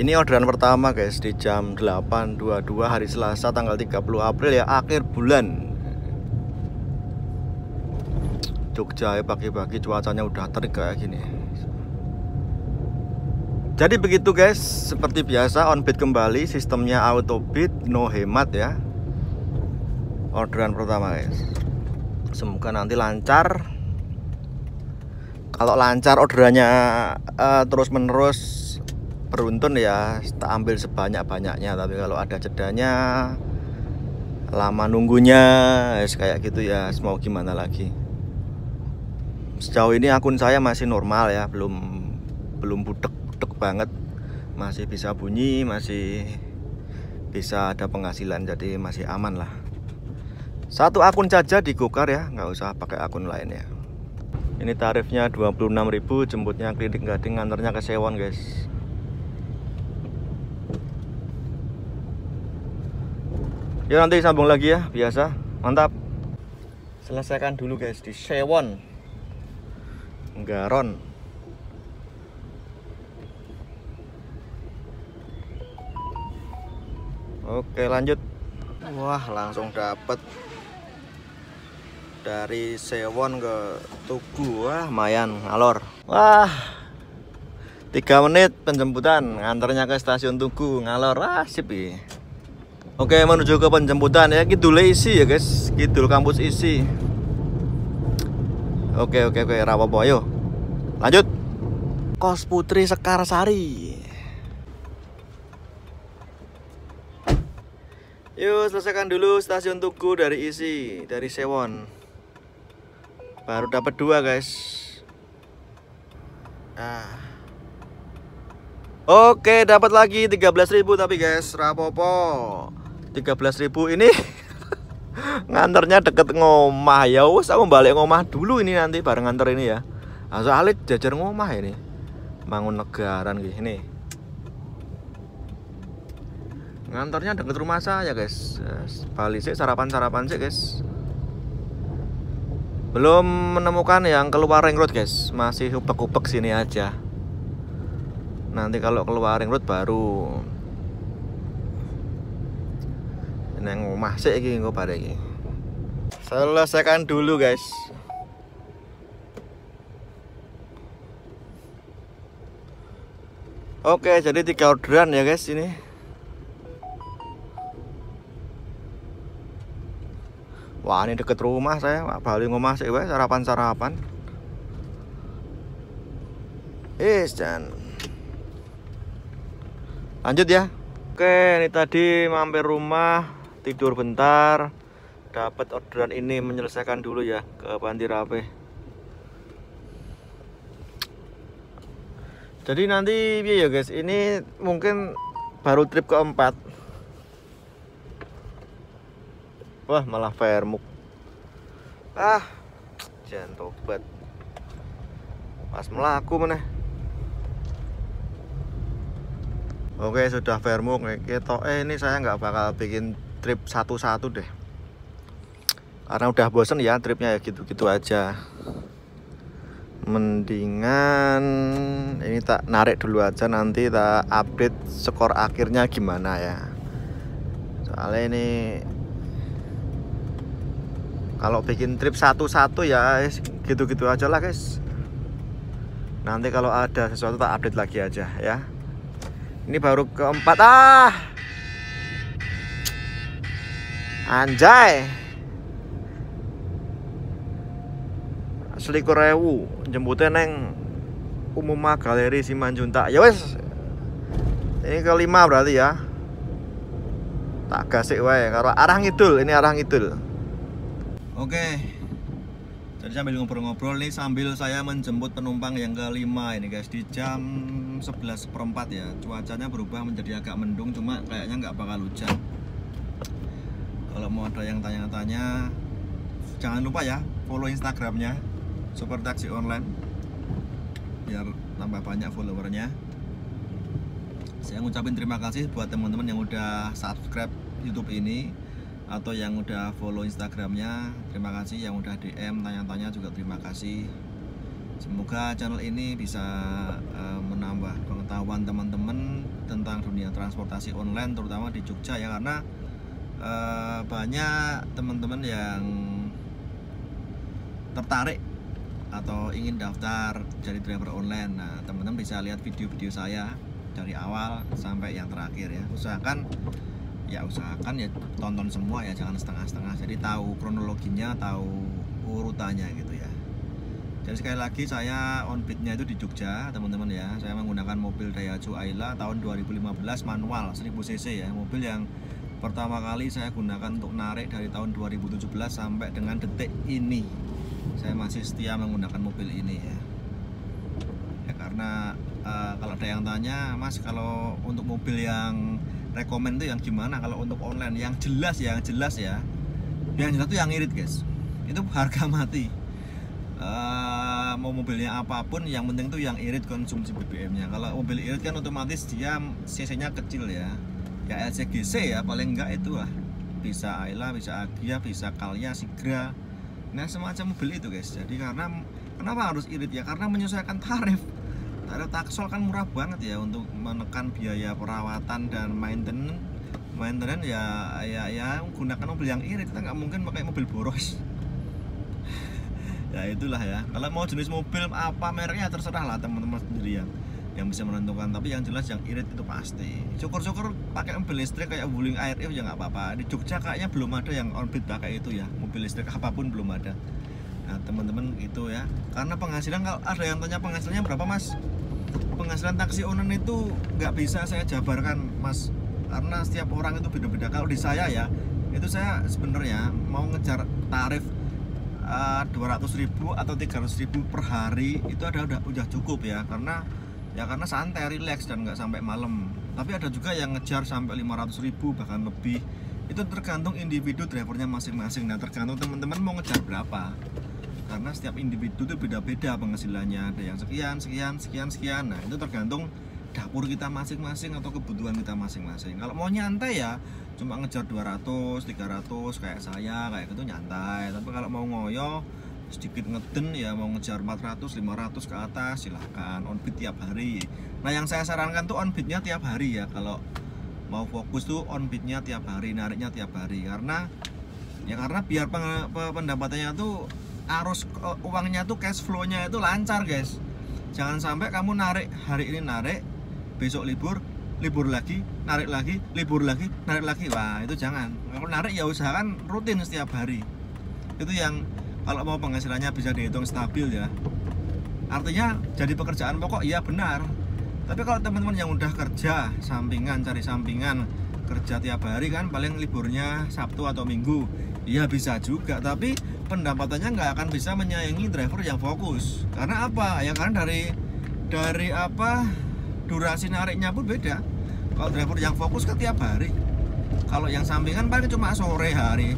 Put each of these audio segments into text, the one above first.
Ini orderan pertama guys di jam 8.22 hari Selasa tanggal 30 April ya, akhir bulan. Jogja ya, pagi-pagi cuacanya udah terik kayak gini. Jadi begitu guys, seperti biasa on beat kembali, sistemnya auto beat, no hemat ya. Orderan pertama guys. Semoga nanti lancar. Kalau lancar orderannya terus menerus beruntun ya, tak ambil sebanyak-banyaknya. Tapi kalau ada jedanya, lama nunggunya, kayak gitu ya, mau gimana lagi. Sejauh ini akun saya masih normal ya, belum budek-budek banget, masih bisa bunyi, masih bisa ada penghasilan, jadi masih aman lah. Satu akun saja di Gokar ya, nggak usah pakai akun lain ya. Ini tarifnya 26.000, jemputnya Klinik Gading, nganternya ke Sewon guys. Ya nanti sambung lagi ya, biasa, mantap. Selesaikan dulu guys di Sewon Nggaron. Oke lanjut. Wah langsung dapat dari Sewon ke Tugu. Wah lumayan ngalor. Wah 3 menit penjemputan, nganternya ke stasiun Tugu ngalor. Wah sip ya. Oke menuju ke penjemputan ya, Kidul isi ya guys, Kidul kampus isi. Oke rapopo, ayo lanjut. Kos Putri Sekarsari. Yuk selesaikan dulu stasiun Tugu dari isi, dari Sewon. Baru dapat 2 guys. Oke dapat lagi 13.000 tapi guys, rapopo 13.000 ini. Nganternya deket ngomah ya, wes aku balik ngomah dulu ini nanti bareng nganter ini ya. Soalnya jajar ngomah ini, Mangunegaran gini. Nganternya deket rumah saya guys. Balik sih sarapan sih guys. Belum menemukan yang keluar ring road guys, masih upek-upek sini aja. Nanti kalau keluar ring road baru neng omah sik iki engko bare iki. Selesaikan dulu guys. Oke, jadi 3 orderan ya guys ini. Wah, ini deket rumah saya, balik ngomah sik wae sarapan. Dan lanjut ya. Oke, ini tadi mampir rumah, tidur bentar, dapat orderan ini, menyelesaikan dulu ya ke Panti Rapih. Jadi nanti ya guys, ini mungkin baru trip keempat. Wah malah Vermuk. Jangan tobat. Pas melaku meneh. Oke sudah Vermuk. Ini saya nggak bakal bikin trip satu-satu deh, karena udah bosen ya tripnya ya gitu-gitu aja. Mendingan ini tak narik dulu aja, nanti tak update skor akhirnya gimana ya. Soalnya ini kalau bikin trip satu-satu ya gitu-gitu aja lah guys. Nanti kalau ada sesuatu tak update lagi aja ya. Ini baru keempat. Anjay, 21.000 jemputnya neng Umuma Galeri Simanjuntak. Ya wes, ini kelima berarti ya. Tak gasik wae karo arah ngidul, ini arah ngidul. Oke. Jadi sambil ngobrol-ngobrol nih, sambil saya menjemput penumpang yang kelima ini guys, di jam 11:04 ya. Cuacanya berubah menjadi agak mendung, cuma kayaknya nggak bakal hujan. Kalau mau ada yang tanya-tanya, jangan lupa ya follow Instagramnya Super Taksi Online biar tambah banyak followernya. Saya ngucapin terima kasih buat teman-teman yang udah subscribe YouTube ini atau yang udah follow Instagramnya. Terima kasih yang udah DM tanya-tanya juga, terima kasih. Semoga channel ini bisa menambah pengetahuan teman-teman tentang dunia transportasi online, terutama di Jogja ya, karena banyak teman-teman yang tertarik atau ingin daftar jadi driver online. Nah, teman-teman bisa lihat video-video saya dari awal sampai yang terakhir ya. Usahakan ya tonton semua ya, jangan setengah-setengah. Jadi tahu kronologinya, tahu urutannya gitu ya. Jadi sekali lagi, saya on beat-nya itu di Jogja teman-teman ya. Saya menggunakan mobil Daihatsu Ayla tahun 2015 manual 1000 cc ya. Mobil yang pertama kali saya gunakan untuk narik dari tahun 2017 sampai dengan detik ini. Saya masih setia menggunakan mobil ini ya. Karena kalau ada yang tanya, Mas, kalau untuk mobil yang rekomend itu yang gimana? Kalau untuk online yang jelas ya, yang jelas itu yang irit guys. Itu harga mati. Mau mobilnya apapun, yang penting tuh yang irit konsumsi BBM-nya. Kalau mobil irit kan otomatis dia cc-nya kecil ya. Ya LCGC ya paling enggak itu lah. Bisa Ayla, bisa Agya, bisa Calya, Sigra. Nah, semacam mobil itu guys. Jadi kenapa harus irit ya? Karena menyesuaikan tarif. Tarif taksol kan murah banget ya, untuk menekan biaya perawatan dan maintenance ya gunakan mobil yang irit. Kita nggak mungkin pakai mobil boros. Ya itulah ya. Kalau mau jenis mobil apa mereknya terserah lah teman-teman sendiri yang bisa menentukan. Tapi yang jelas yang irit itu pasti. Syukur-syukur pakai mobil listrik kayak Wuling Air ya nggak apa-apa. Di Jogja kayaknya belum ada yang on beat pakai itu ya. Mobil listrik apapun belum ada. Nah teman-teman itu ya. Karena penghasilan, kalau ada yang tanya penghasilannya berapa Mas? Penghasilan taksi online itu nggak bisa saya jabarkan Mas. Karena setiap orang itu beda-beda. Kalau di saya ya, itu saya sebenarnya mau ngejar tarif 200.000 atau 300.000 per hari itu udah cukup ya, karena santai, relax dan nggak sampai malam. Tapi ada juga yang ngejar sampai 500.000 bahkan lebih. Itu tergantung individu drivernya masing-masing. Nah, tergantung teman-teman mau ngejar berapa. Karena setiap individu itu beda-beda penghasilannya. Ada yang sekian. Nah, itu tergantung dapur kita masing-masing atau kebutuhan kita masing-masing. Kalau mau nyantai ya cuma ngejar 200, 300 kayak saya, kayak gitu nyantai. Tapi kalau mau ngoyo sedikit ngeden ya, mau ngejar 400, 500 ke atas silahkan on beat tiap hari. Nah, yang saya sarankan tuh on beatnya tiap hari ya. Kalau mau fokus tuh on beatnya tiap hari, nariknya tiap hari. Karena biar pendapatannya tuh arus uangnya tuh, cash flow-nya itu lancar guys. Jangan sampai kamu narik hari ini, narik besok libur lagi, narik lagi, libur lagi, narik lagi. Wah, itu jangan. Kalau narik ya usahakan rutin setiap hari. Itu yang kalau mau penghasilannya bisa dihitung stabil ya. Artinya jadi pekerjaan pokok, iya benar. Tapi kalau teman-teman yang udah kerja sampingan, cari sampingan, kerja tiap hari kan paling liburnya Sabtu atau Minggu, iya bisa juga. Tapi pendapatannya nggak akan bisa menyaingi driver yang fokus. Karena apa? Ya karena dari durasi nariknya pun beda. Kalau driver yang fokus kan tiap hari. Kalau yang sampingan paling cuma sore hari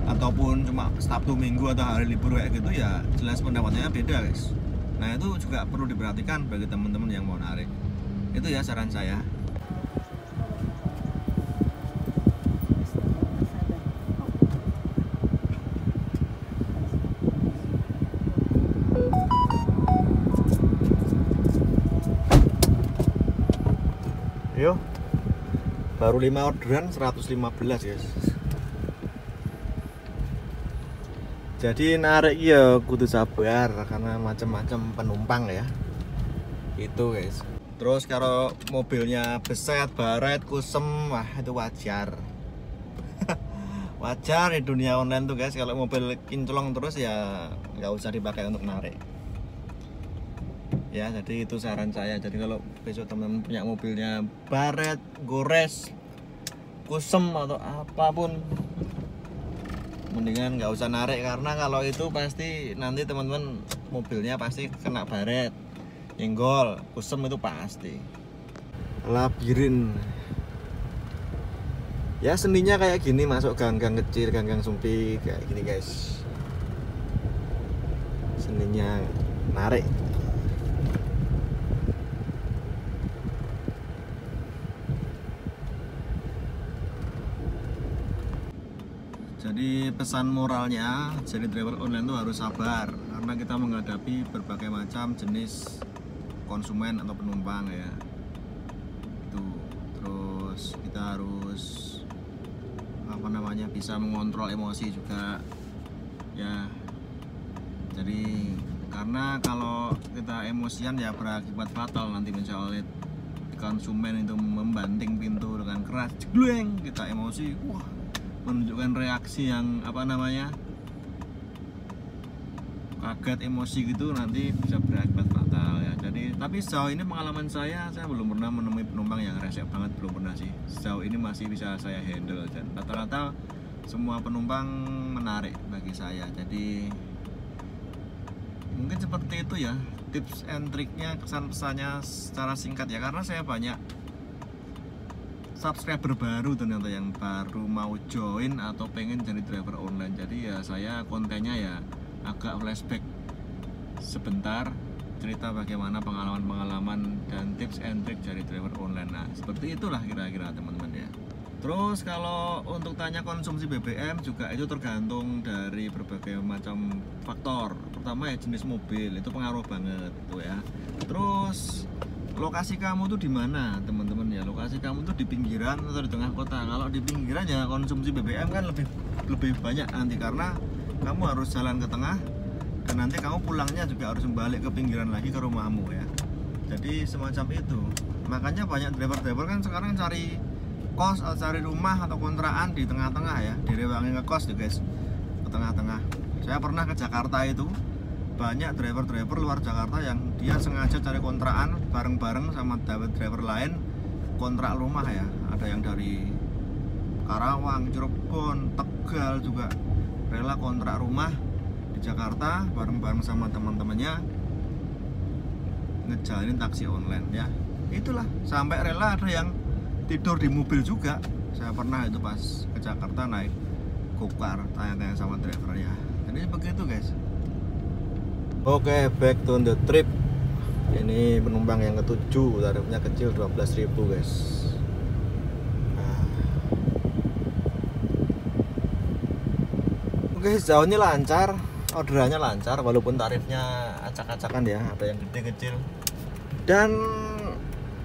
ataupun cuma Sabtu Minggu atau hari libur kayak gitu, ya jelas pendapatannya beda guys. Nah, itu juga perlu diperhatikan bagi teman-teman yang mau narik. Itu ya saran saya. Yo, baru 5 orderan 115 guys. Jadi narik ya kudu sabar karena macam-macam penumpang ya. Itu guys. Terus kalau mobilnya beset, baret, kusem, wah itu wajar. Wajar di dunia online tuh guys. Kalau mobil kinclong terus ya nggak usah dipakai untuk narik. Ya, jadi itu saran saya. Jadi kalau besok teman-teman punya mobilnya baret, gores, kusem atau apapun, mendingan nggak usah narik. Karena kalau itu pasti nanti teman-teman mobilnya pasti kena baret, nyenggol, kusem itu pasti. Labirin. Ya seninya kayak gini, masuk gang-gang kecil, gang-gang sempit kayak gini guys. Seninya narik. Jadi pesan moralnya, jadi driver online itu harus sabar karena kita menghadapi berbagai macam jenis konsumen atau penumpang ya. Itu guys. Kita harus apa namanya, bisa mengontrol emosi juga ya. Jadi karena kalau kita emosian ya berakibat fatal nanti, misalnya konsumen itu membanting pintu dengan keras, jegleng, kita emosi, wah, menunjukkan reaksi yang apa namanya, kaget, emosi gitu, nanti bisa berakibat fatal ya. Jadi tapi sejauh ini pengalaman saya belum pernah menemui penumpang yang resek banget, belum pernah sih. Sejauh ini masih bisa saya handle dan rata-rata semua penumpang menarik bagi saya. Jadi mungkin seperti itu ya tips and triknya, kesan pesannya secara singkat ya, karena saya banyak subscriber baru ternyata yang baru mau join atau pengen jadi driver online. Jadi ya saya kontennya ya agak flashback sebentar, cerita bagaimana pengalaman-pengalaman dan tips and trik dari driver online. Nah seperti itulah kira-kira teman-teman ya. Terus kalau untuk tanya konsumsi BBM juga itu tergantung dari berbagai macam faktor. Pertama ya jenis mobil, itu pengaruh banget itu ya. Terus lokasi kamu tuh di mana teman-teman ya, lokasi kamu tuh di pinggiran atau di tengah kota. Kalau di pinggiran ya konsumsi BBM kan lebih banyak nanti, karena kamu harus jalan ke tengah dan nanti kamu pulangnya juga harus balik ke pinggiran lagi ke rumahmu ya. Jadi semacam itu. Makanya banyak driver-driver kan sekarang cari kos atau cari rumah atau kontrakan di tengah-tengah ya, direwangi ngekos ya guys, ke tengah-tengah. Saya pernah ke Jakarta, itu banyak driver-driver luar Jakarta yang dia sengaja cari kontrakan bareng-bareng sama driver lain, kontrak rumah ya. Ada yang dari Karawang, Cirebon, Tegal juga rela kontrak rumah di Jakarta bareng-bareng sama teman-temannya, ngejalanin taksi online ya. Itulah, sampai rela ada yang tidur di mobil juga. Saya pernah itu pas ke Jakarta naik gokar, tanya-tanya sama drivernya. Jadi begitu guys. Oke, back to the trip. Ini penumpang yang ketujuh, tarifnya kecil 12.000 guys. Oke, sejauh ini lancar, orderannya lancar walaupun tarifnya acak-acakan ya, ada yang gede kecil. Dan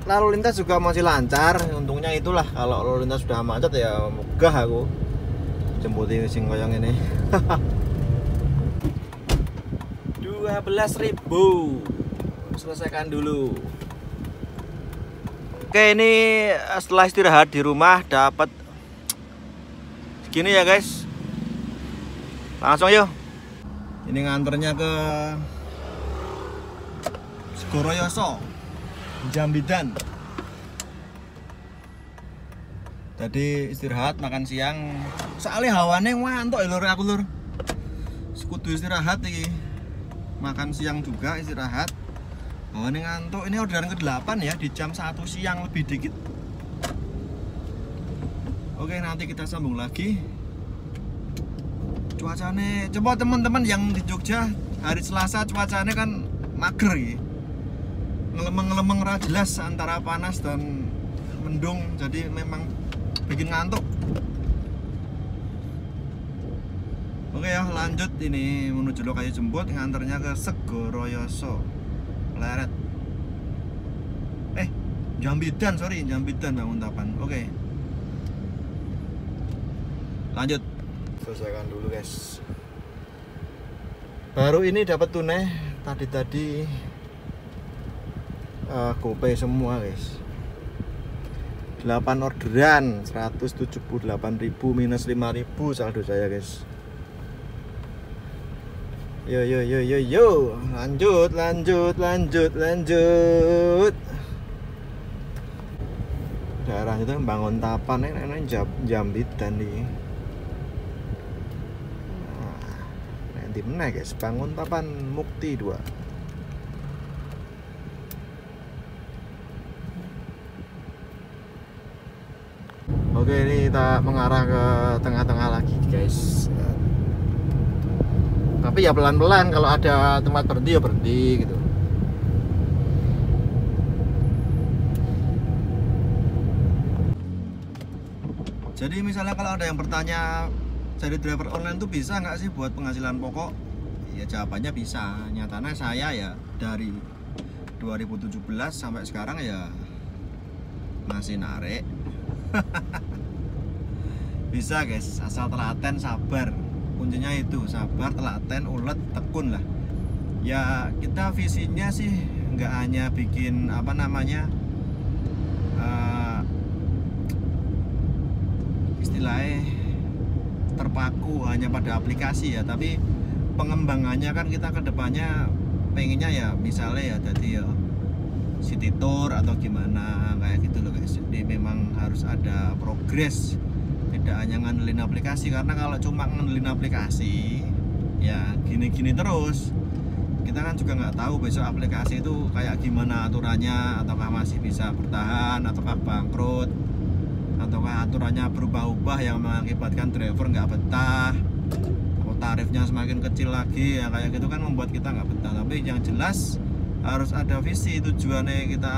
lalu lintas juga masih lancar, untungnya itulah. Kalau lalu lintas sudah macet ya megah aku jemputin sing koyong ini. 12.000, selesaikan dulu. Oke, ini setelah istirahat di rumah dapat segini ya guys. Langsung yuk. Ini nganternya ke Segoroyoso, Jambidan. Tadi istirahat makan siang, soalnya hawane ngantuk ya lur, aku lur. Sekutu istirahat iki. Makan siang juga istirahat. Hawane ngantuk. Ini orderan ke-8 ya, di jam 1 siang lebih dikit. Oke, nanti kita sambung lagi. Cuacanya, coba teman-teman yang di Jogja hari Selasa cuacanya kan mager ya. Ngelemeng-ngelemeng ra jelas antara panas dan mendung, jadi memang bikin ngantuk. Oke ya, lanjut ini menuju lokasi jemput, nganternya ke Segoroyoso Pleret. Jambidan, sorry, Jambidan Banguntapan. Oke. Lanjut. Selesaikan dulu guys. Baru ini dapat tunai, tadi GoPay semua guys. 8 orderan 178.000 minus 5.000 saldo saya guys. Yo, lanjut. Daerah itu Banguntapan ini Jambidan nih. Nanti mana guys, Banguntapan Mukti 2. Oke, ini kita mengarah ke tengah-tengah lagi guys. Tapi ya pelan-pelan, kalau ada tempat berhenti ya berhenti gitu. Jadi misalnya kalau ada yang bertanya, jadi driver online tuh bisa nggak sih buat penghasilan pokok? Ya jawabannya bisa. Nyatanya saya ya dari 2017 sampai sekarang ya masih narik. Bisa guys, asal telaten, sabar. Kuncinya itu, sabar, telaten, ulet, tekun lah. Ya kita visinya sih nggak hanya bikin apa namanya istilahnya terpaku hanya pada aplikasi ya, tapi pengembangannya kan kita kedepannya pengennya ya misalnya ya jadi ya city tour atau gimana kayak gitu loh guys. Jadi memang harus ada progres, tidak hanya ngandelin aplikasi, karena kalau cuma ngandelin aplikasi ya gini-gini terus, kita kan juga nggak tahu besok aplikasi itu kayak gimana aturannya, ataukah masih bisa bertahan, ataukah bangkrut, ataukah aturannya berubah-ubah yang mengakibatkan driver nggak betah, atau tarifnya semakin kecil lagi ya, kayak gitu kan membuat kita nggak betah. Tapi yang jelas harus ada visi, tujuannya kita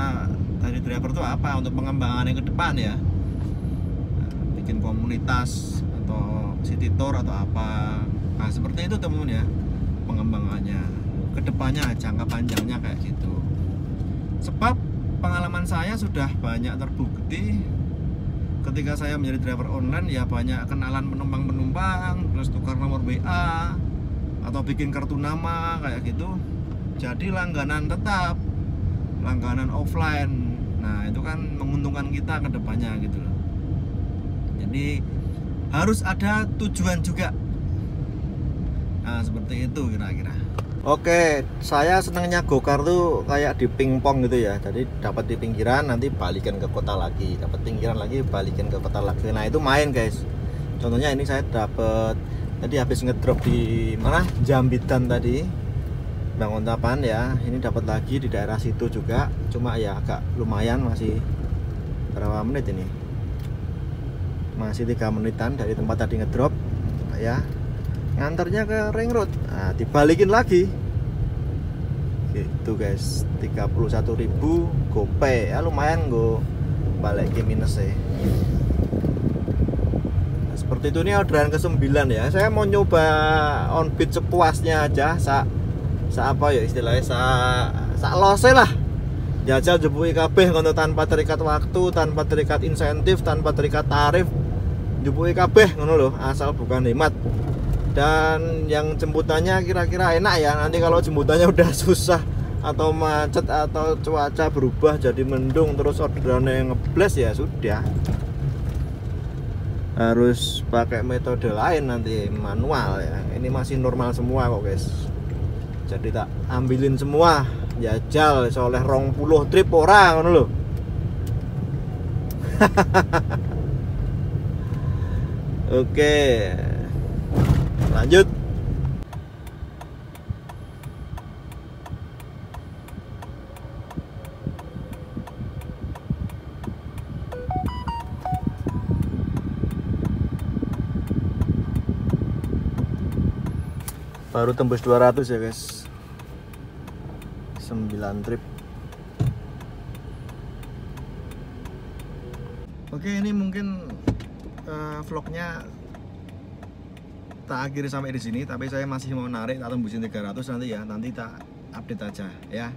dari driver itu apa untuk pengembangannya ke depan ya, bikin komunitas atau city tour atau apa. Nah seperti itu teman-teman ya pengembangannya kedepannya, jangka panjangnya kayak gitu. Sebab pengalaman saya sudah banyak terbukti ketika saya menjadi driver online ya, banyak kenalan penumpang-penumpang, terus tukar nomor WA atau bikin kartu nama kayak gitu, jadi langganan tetap, langganan offline. Nah itu kan menguntungkan kita ke depannya gitu loh. Jadi harus ada tujuan juga. Nah seperti itu kira-kira. Oke, saya senangnya gokar tuh kayak di pingpong gitu ya. Jadi dapat di pinggiran, nanti balikan ke kota lagi, dapat pinggiran lagi, balikin ke kota lagi. Nah itu main guys. Contohnya ini saya dapat tadi habis ngedrop di mana, Jambitan tadi, Banguntapan ya. Ini dapat lagi di daerah situ juga. Cuma ya agak lumayan, masih berapa menit ini? Masih 3 menitan dari tempat tadi ngedrop ya. Ngantarnya ke ring road, nah dibalikin lagi gitu guys. 31.000 gopay ya, lumayan go balik ke minus ya. Nah, seperti itu. Ini orderan ke-9 ya. Saya mau nyoba on beat sepuasnya aja, apa ya istilahnya, lose lah, jajal jebuki kabeh ngono, tanpa terikat waktu, tanpa terikat insentif, tanpa terikat tarif, jebuki kabeh ngono loh, asal bukan hemat. Dan yang jemputannya kira-kira enak ya. Nanti kalau jemputannya udah susah atau macet atau cuaca berubah jadi mendung terus orderannya ngebles ya sudah, harus pakai metode lain nanti, manual ya. Ini masih normal semua kok guys. Jadi tak ambilin semua, jajal soleh 20 trip orang ngono loh. Oke, lanjut. Baru tembus 200 ya guys, 9 trip. Oke, ini mungkin vlognya tak akhiri sampai di sini, tapi saya masih mau narik, tak tembusin 300 nanti ya, nanti tak update aja ya.